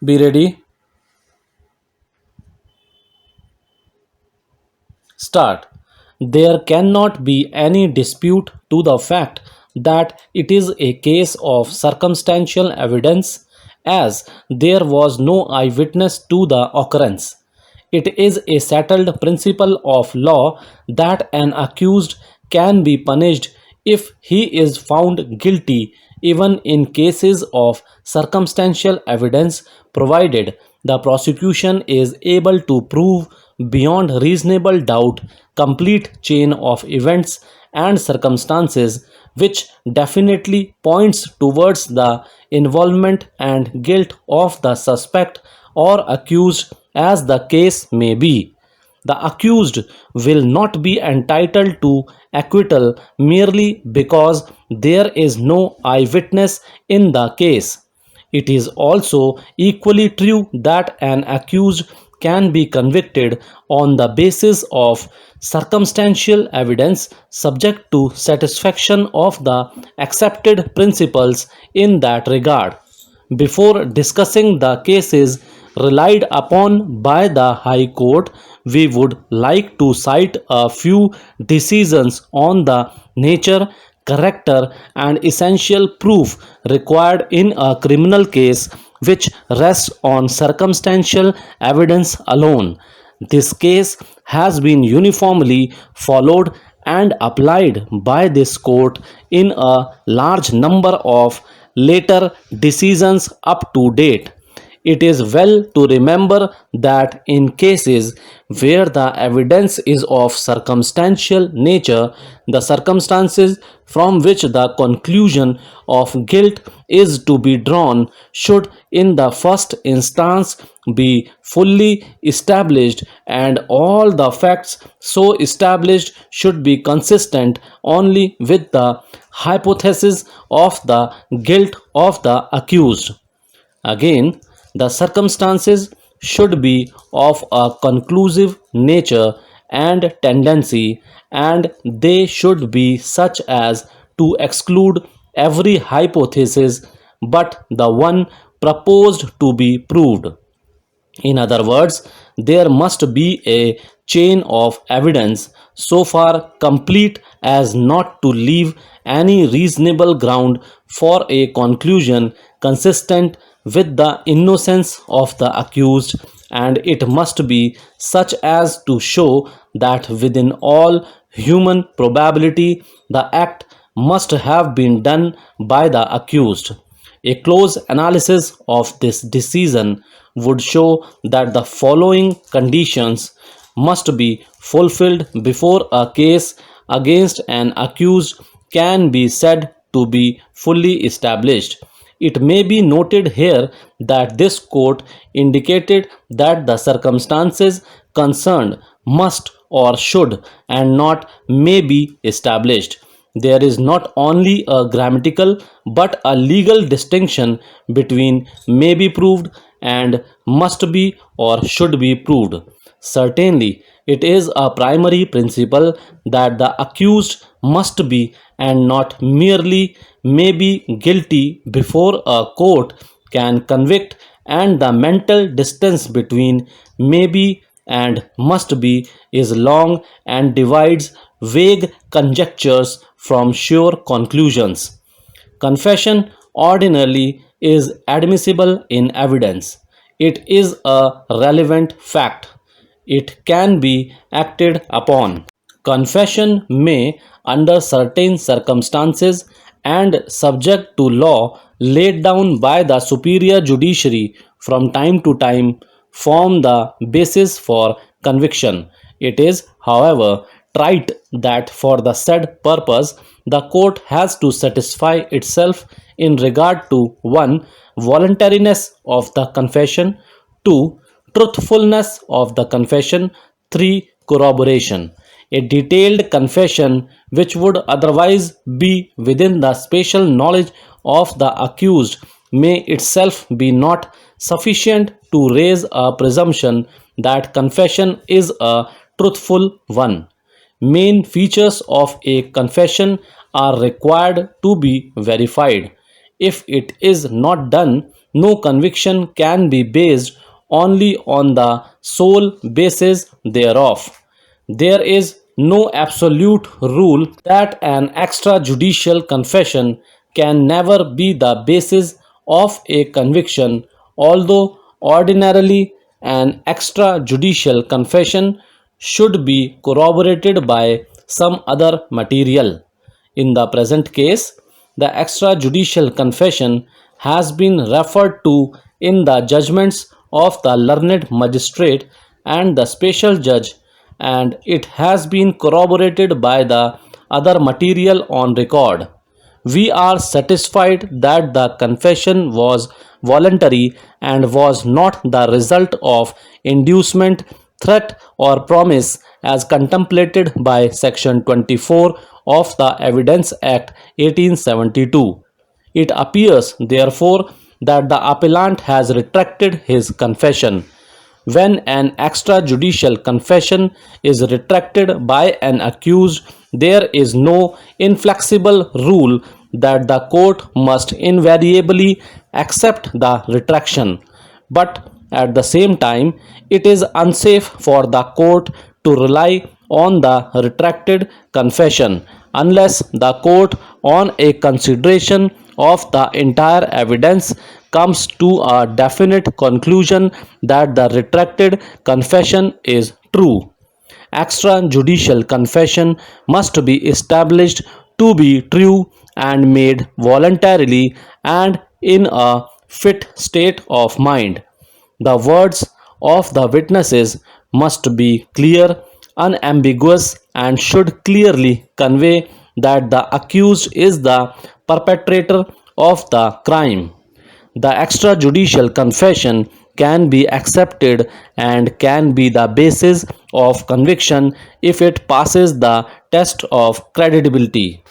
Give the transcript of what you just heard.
Be ready. Start. There cannot be any dispute to the fact that it is a case of circumstantial evidence, as there was no eyewitness to the occurrence. It is a settled principle of law that an accused can be punished if he is found guilty, even in cases of circumstantial evidence, provided the prosecution is able to prove beyond reasonable doubt complete chain of events and circumstances which definitely points towards the involvement and guilt of the suspect or accused, as the case may be. The accused will not be entitled to acquittal merely because there is no eyewitness in the case. It is also equally true that an accused can be convicted on the basis of circumstantial evidence subject to satisfaction of the accepted principles in that regard. Before discussing the cases relied upon by the High Court, we would like to cite a few decisions on the nature, character, and essential proof required in a criminal case which rests on circumstantial evidence alone. This case has been uniformly followed and applied by this court in a large number of later decisions up to date. It is well to remember that in cases where the evidence is of circumstantial nature, the circumstances from which the conclusion of guilt is to be drawn should, in the first instance, be fully established, and all the facts so established should be consistent only with the hypothesis of the guilt of the accused. Again, the circumstances should be of a conclusive nature and tendency, and they should be such as to exclude every hypothesis but the one proposed to be proved. In other words, there must be a chain of evidence so far complete as not to leave any reasonable ground for a conclusion consistent with the innocence of the accused, and it must be such as to show that within all human probability the act must have been done by the accused. A close analysis of this decision would show that the following conditions must be fulfilled before a case against an accused can be said to be fully established. It may be noted here that this court indicated that the circumstances concerned must or should and not may be established. There is not only a grammatical but a legal distinction between may be proved and must be or should be proved. Certainly, it is a primary principle that the accused must be and not merely may be guilty before a court can convict, and the mental distance between may be and must be is long and divides vague conjectures from sure conclusions. Confession ordinarily is admissible in evidence. It is a relevant fact. It can be acted upon. Confession may, under certain circumstances and subject to law laid down by the superior judiciary from time to time, form the basis for conviction. It is, however, trite that for the said purpose the court has to satisfy itself in regard to 1. Voluntariness of the confession, 2. Truthfulness of the confession, 3. Corroboration. A detailed confession which would otherwise be within the special knowledge of the accused may itself be not sufficient to raise a presumption that confession is a truthful one. Main features of a confession are required to be verified. If it is not done, no conviction can be based only on the sole basis thereof. There is no absolute rule that an extrajudicial confession can never be the basis of a conviction, although ordinarily an extrajudicial confession should be corroborated by some other material. In the present case, the extrajudicial confession has been referred to in the judgments of the learned magistrate and the special judge, and it has been corroborated by the other material on record. We are satisfied that the confession was voluntary and was not the result of inducement, threat, or promise as contemplated by Section 24 of the Evidence Act 1872. It appears, therefore, that the appellant has retracted his confession. When an extrajudicial confession is retracted by an accused, there is no inflexible rule that the court must invariably accept the retraction. But at the same time, it is unsafe for the court to rely on the retracted confession unless the court, on a consideration of the entire evidence, comes to a definite conclusion that the retracted confession is true. Extrajudicial confession must be established to be true and made voluntarily and in a fit state of mind. The words of the witnesses must be clear, unambiguous, and should clearly convey that the accused is the perpetrator of the crime. The extrajudicial confession can be accepted and can be the basis of conviction if it passes the test of credibility.